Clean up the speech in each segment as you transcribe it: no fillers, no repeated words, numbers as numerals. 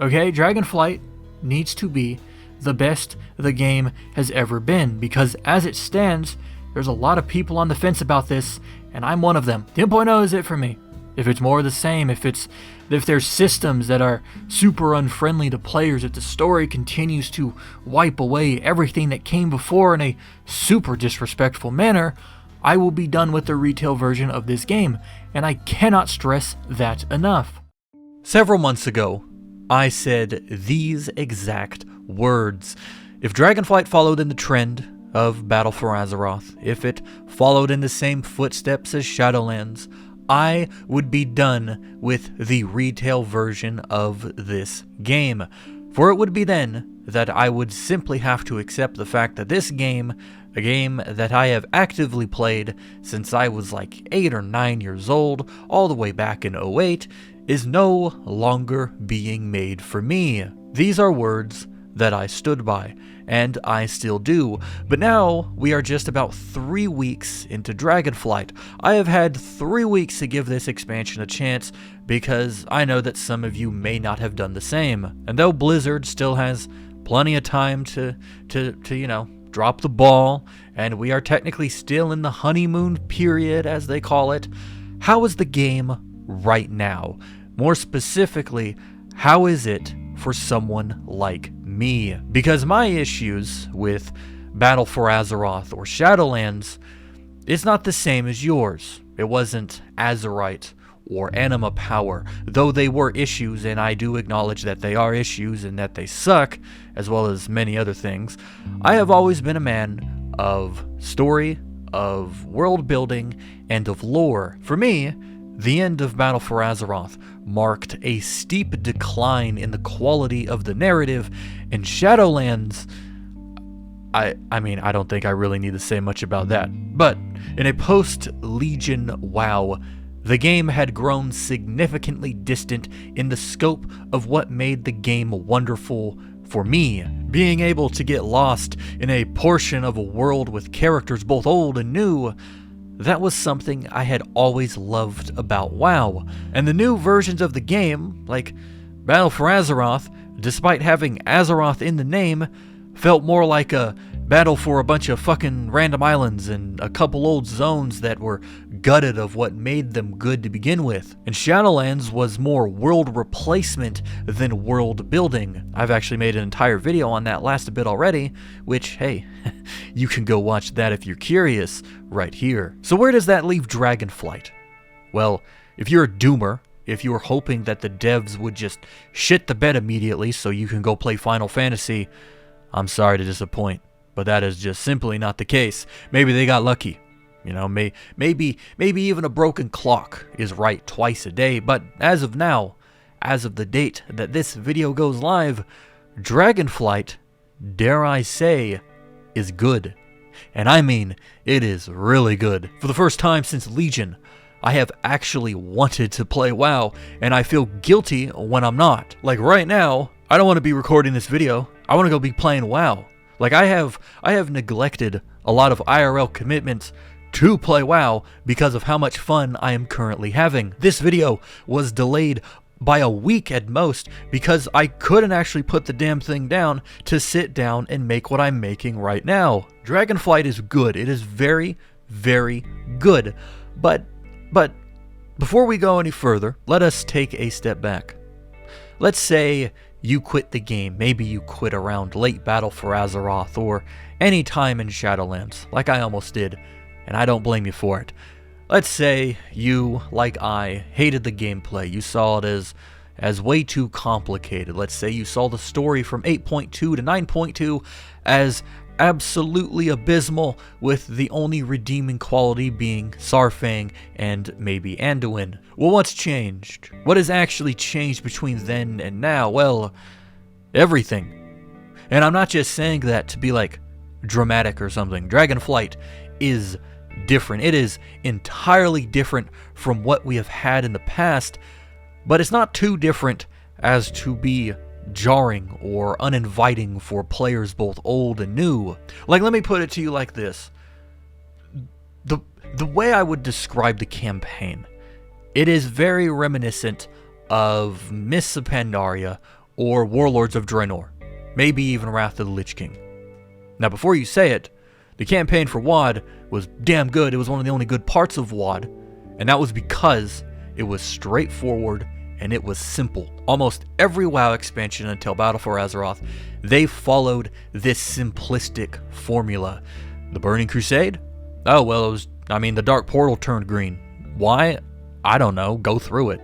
Okay, Dragonflight needs to be the best the game has ever been, because as it stands, there's a lot of people on the fence about this, and I'm one of them. 10.0 is it for me. If it's more of the same, if there's systems that are super unfriendly to players, if the story continues to wipe away everything that came before in a super disrespectful manner, I will be done with the retail version of this game, and I cannot stress that enough. Several months ago, I said these exact words. If Dragonflight followed in the trend of Battle for Azeroth, if it followed in the same footsteps as Shadowlands, I would be done with the retail version of this game. For it would be then that I would simply have to accept the fact that this game, a game that I have actively played since I was like 8 or 9 years old, all the way back in 08, is no longer being made for me. These are words that I stood by, and I still do. But now we are just about 3 weeks into Dragonflight. I have had 3 weeks to give this expansion a chance, because I know that some of you may not have done the same. And though Blizzard still has plenty of time to drop the ball, and we are technically still in the honeymoon period, as they call it, how is the game right now? More specifically, how is it for someone like me? Because my issues with Battle for Azeroth or Shadowlands is not the same as yours. It wasn't Azerite or Anima Power, though they were issues, and I do acknowledge that they are issues and that they suck, as well as many other things. I have always been a man of story, of world building, and of lore. For me, the end of Battle for Azeroth marked a steep decline in the quality of the narrative, and Shadowlands, I mean, I don't think I really need to say much about that. But in a post-Legion WoW, the game had grown significantly distant in the scope of what made the game wonderful for me. Being able to get lost in a portion of a world with characters both old and new, that was something I had always loved about WoW. And the new versions of the game, like Battle for Azeroth, despite having Azeroth in the name, felt more like a battle for a bunch of fucking random islands and a couple old zones that were gutted of what made them good to begin with. And Shadowlands was more world replacement than world building. I've actually made an entire video on that last bit already, which, hey, you can go watch that if you're curious right here. So where does that leave Dragonflight? Well, if you're a doomer, if you were hoping that the devs would just shit the bed immediately so you can go play Final Fantasy, I'm sorry to disappoint, but that is just simply not the case. Maybe they got lucky. You know, maybe even a broken clock is right twice a day, but as of now, as of the date that this video goes live, Dragonflight, dare I say, is good. And I mean, it is really good. For the first time since Legion, I have actually wanted to play WoW, and I feel guilty when I'm not. Like right now, I don't want to be recording this video. I want to go be playing WoW. Like I have neglected a lot of IRL commitments to play WoW because of how much fun I am currently having. This video was delayed by a week at most because I couldn't actually put the damn thing down to sit down and make what I'm making right now. Dragonflight is good. It is very, very good. But before we go any further, let us take a step back. Let's say you quit the game. Maybe you quit around late Battle for Azeroth or any time in Shadowlands, like I almost did, and I don't blame you for it. Let's say you, like I, hated the gameplay. You saw it as way too complicated. Let's say you saw the story from 8.2 to 9.2 as absolutely abysmal, with the only redeeming quality being Sarfang and maybe Anduin. Well, what's changed? What has actually changed between then and now? Well, everything. And I'm not just saying that to be like dramatic or something. Dragonflight is different. It is entirely different from what we have had in the past, but it's not too different as to be jarring or uninviting for players both old and new. Like, let me put it to you like this. The way I would describe the campaign, it is very reminiscent of Mists of Pandaria or Warlords of Draenor, maybe even Wrath of the Lich King. Now before you say it, the campaign for WoD was damn good. It was one of the only good parts of WoD, and that was because it was straightforward and it was simple. Almost every WoW expansion until Battle for Azeroth, they followed this simplistic formula. The Burning Crusade? Oh, well, the Dark Portal turned green. Why? I don't know. Go through it.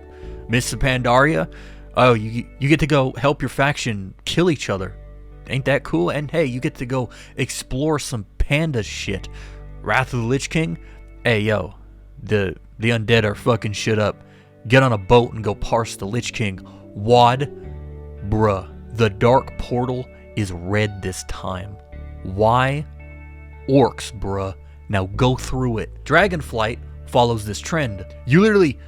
Mists of Pandaria? Oh, you get to go help your faction kill each other. Ain't that cool? And hey, you get to go explore some panda shit. Wrath of the Lich King? Hey, yo, the undead are fucking shit up. Get on a boat and go parse the Lich King. WoD? Bruh, the Dark Portal is red this time. Why? Orcs, bruh. Now go through it. Dragonflight follows this trend. You literally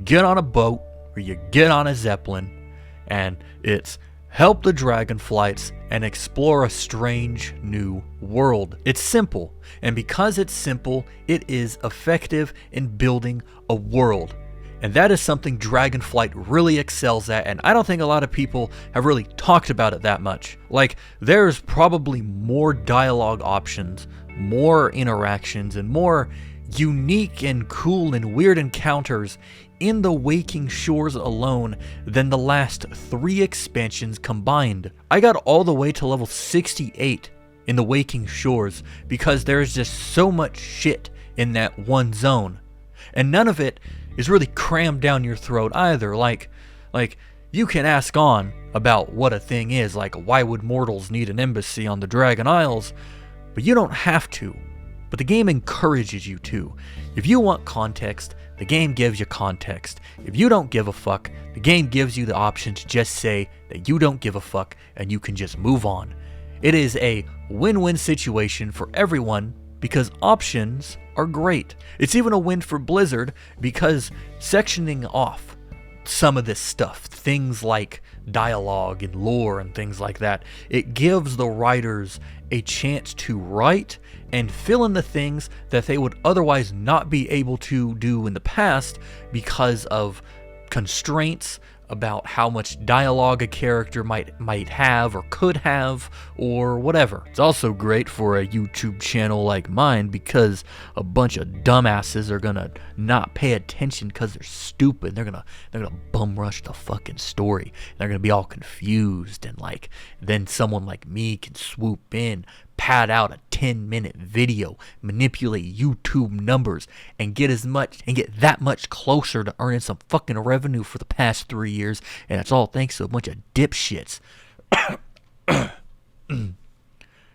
get on a boat or you get on a zeppelin and it's help the dragonflights and explore a strange new world. It's simple, and because it's simple, it is effective in building a world. And that is something Dragonflight really excels at, and I don't think a lot of people have really talked about it that much. Like, there's probably more dialogue options, more interactions, and more unique and cool and weird encounters in the Waking Shores alone than the last 3 expansions combined. I got all the way to level 68 in the Waking Shores because there's just so much shit in that one zone. And none of it is really crammed down your throat either. Like you can ask on about what a thing is, like why would mortals need an embassy on the Dragon Isles, but you don't have to. But the game encourages you to. If you want context, the game gives you context. If you don't give a fuck, the game gives you the option to just say that you don't give a fuck and you can just move on. It is a win-win situation for everyone because options are great. It's even a win for Blizzard because sectioning off some of this stuff, things like dialogue and lore and things like that, it gives the writers a chance to write and fill in the things that they would otherwise not be able to do in the past because of constraints about how much dialogue a character might have or could have or whatever. It's also great for a YouTube channel like mine because a bunch of dumbasses are gonna not pay attention because they're stupid. They're gonna bum rush the fucking story. They're gonna be all confused, and then someone like me can swoop in, pad out a 10-minute video, manipulate YouTube numbers, and get that much closer to earning some fucking revenue for the past 3 years, and that's all thanks to a bunch of dipshits. In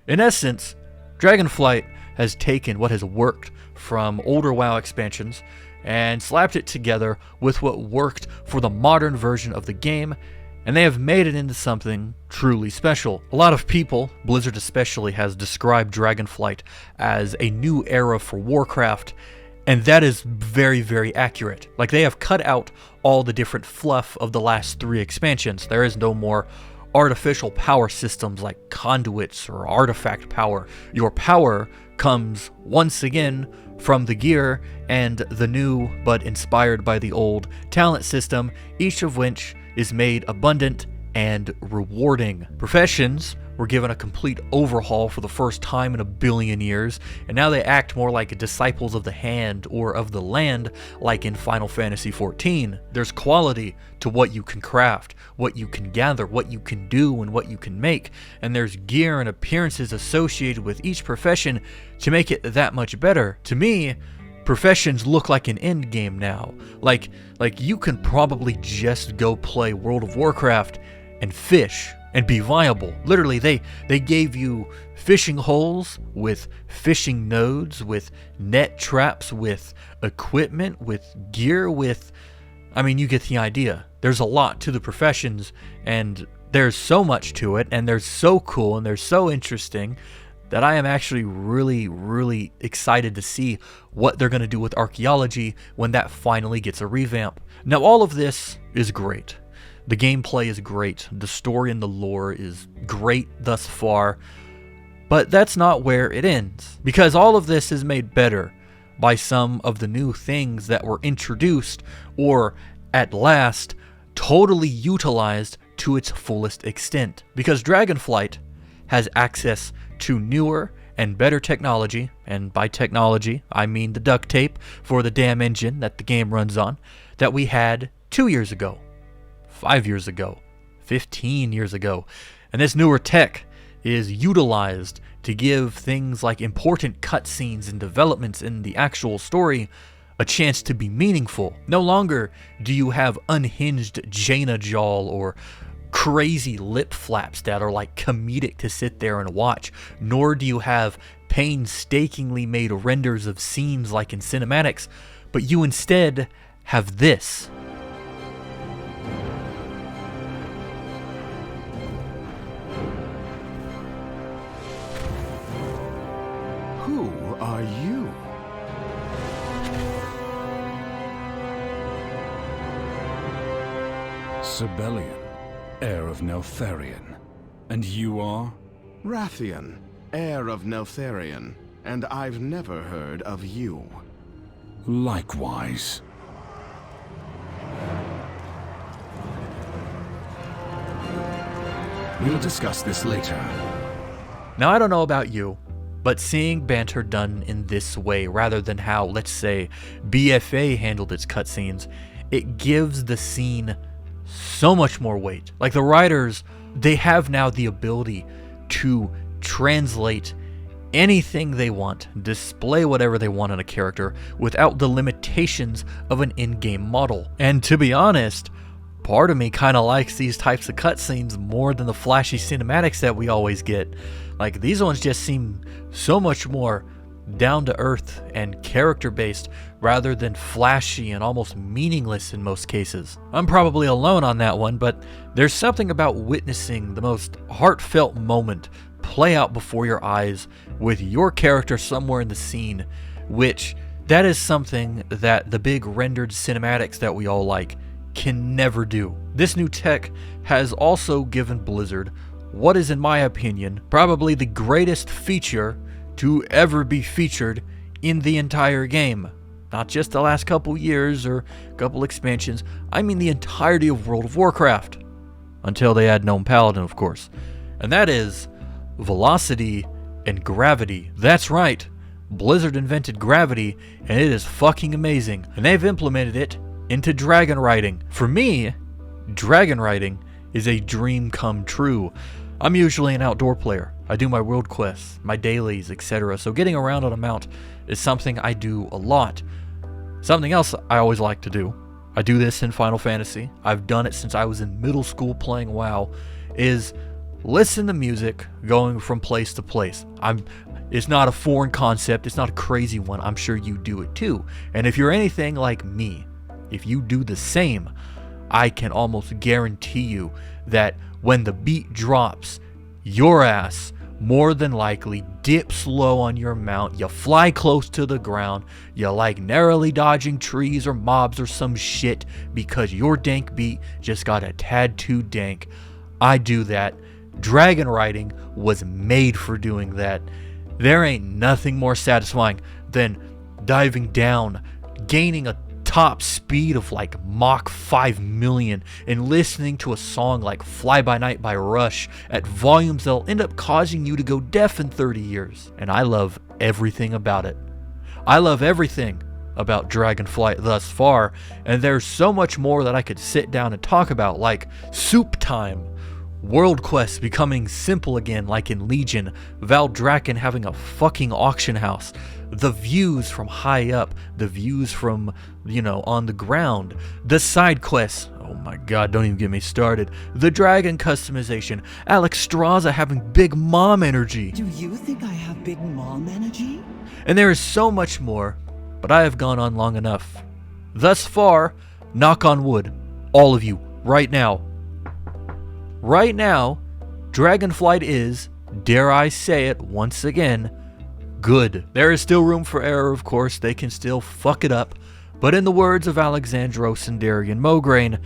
essence, Dragonflight has taken what has worked from older WoW expansions and slapped it together with what worked for the modern version of the game, and they have made it into something truly special. A lot of people, Blizzard especially, has described Dragonflight as a new era for Warcraft, and that is very, very accurate. Like, they have cut out all the different fluff of the last 3 expansions. There is no more artificial power systems like conduits or artifact power. Your power comes once again from the gear and the new but inspired by the old talent system, each of which is made abundant and rewarding. Professions were given a complete overhaul for the first time in a billion years, and now they act more like disciples of the hand or of the land, like in Final Fantasy XIV. There's quality to what you can craft, what you can gather, what you can do, and what you can make, and there's gear and appearances associated with each profession to make it that much better. To me, professions look like an end game now. Like you can probably just go play World of Warcraft and fish and be viable. Literally, they gave you fishing holes with fishing nodes, with net traps, with equipment, with gear, you get the idea. There's a lot to the professions, and there's so much to it, and they're so cool, and they're so interesting that I am actually really, really excited to see what they're going to do with archaeology when that finally gets a revamp. Now, all of this is great. The gameplay is great. The story and the lore is great thus far. But that's not where it ends, because all of this is made better by some of the new things that were introduced or, at last, totally utilized to its fullest extent. Because Dragonflight has access to newer and better technology, and by technology, I mean the duct tape for the damn engine that the game runs on, that we had 2 years ago, 5 years ago, 15 years ago. And this newer tech is utilized to give things like important cutscenes and developments in the actual story a chance to be meaningful. No longer do you have unhinged Jaina Jaw or crazy lip flaps that are like comedic to sit there and watch, nor do you have painstakingly made renders of scenes like in cinematics, but you instead have this. Who are you? Sibelian, heir of Neltharion. And you are? Rathian, heir of Neltharion, and I've never heard of you. Likewise. We'll discuss this later. Now, I don't know about you, but seeing banter done in this way, rather than how, let's say, BFA handled its cutscenes, it gives the scene so much more weight. Like, the writers, they have now the ability to translate anything they want, display whatever they want in a character without the limitations of an in-game model. And to be honest, part of me kind of likes these types of cutscenes more than the flashy cinematics that we always get. Like, these ones just seem so much more down to earth and character based rather than flashy and almost meaningless in most cases. I'm probably alone on that one, but there's something about witnessing the most heartfelt moment play out before your eyes with your character somewhere in the scene, which that is something that the big rendered cinematics that we all like can never do. This new tech has also given Blizzard what is, in my opinion, probably the greatest feature to ever be featured in the entire game. Not just the last couple years or couple expansions, I mean the entirety of World of Warcraft. Until they add Gnome Paladin, of course. And that is velocity and gravity. That's right, Blizzard invented gravity, and it is fucking amazing. And they've implemented it into Dragonriding. For me, Dragonriding is a dream come true. I'm usually an outdoor player. I do my world quests, my dailies, etc. So getting around on a mount is something I do a lot. Something else I always like to do, I do this in Final Fantasy, I've done it since I was in middle school playing WoW, is listen to music going from place to place. It's not a foreign concept, it's not a crazy one, I'm sure you do it too. And if you're anything like me, if you do the same, I can almost guarantee you that when the beat drops, your ass more than likely dips low on your mount, you fly close to the ground, you like narrowly dodging trees or mobs or some shit because your dank beat just got a tad too dank. I do that. Dragonriding was made for doing that. There ain't nothing more satisfying than diving down, gaining a top speed of like Mach 5 million and listening to a song like Fly By Night by Rush at volumes that'll end up causing you to go deaf in 30 years. And I love everything about it. I love everything about Dragonflight thus far, and there's so much more that I could sit down and talk about, like soup time, world quests becoming simple again like in Legion, Valdrakken having a fucking auction house, the views from high up, the views from, on the ground, the side quests, oh my god, don't even get me started, the dragon customization, Alexstrasza having big mom energy. Do you think I have big mom energy? And there is so much more, but I have gone on long enough. Thus far, knock on wood, all of you, right now, Dragonflight is, dare I say it once again, good. There is still room for error, of course, they can still fuck it up, but in the words of Alexandros and Darian Mograine,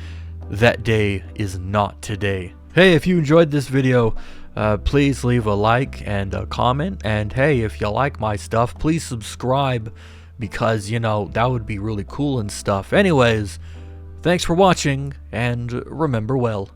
that day is not today. Hey, if you enjoyed this video, please leave a like and a comment, and hey, if you like my stuff, please subscribe, because, that would be really cool and stuff. Anyways, thanks for watching, and remember well.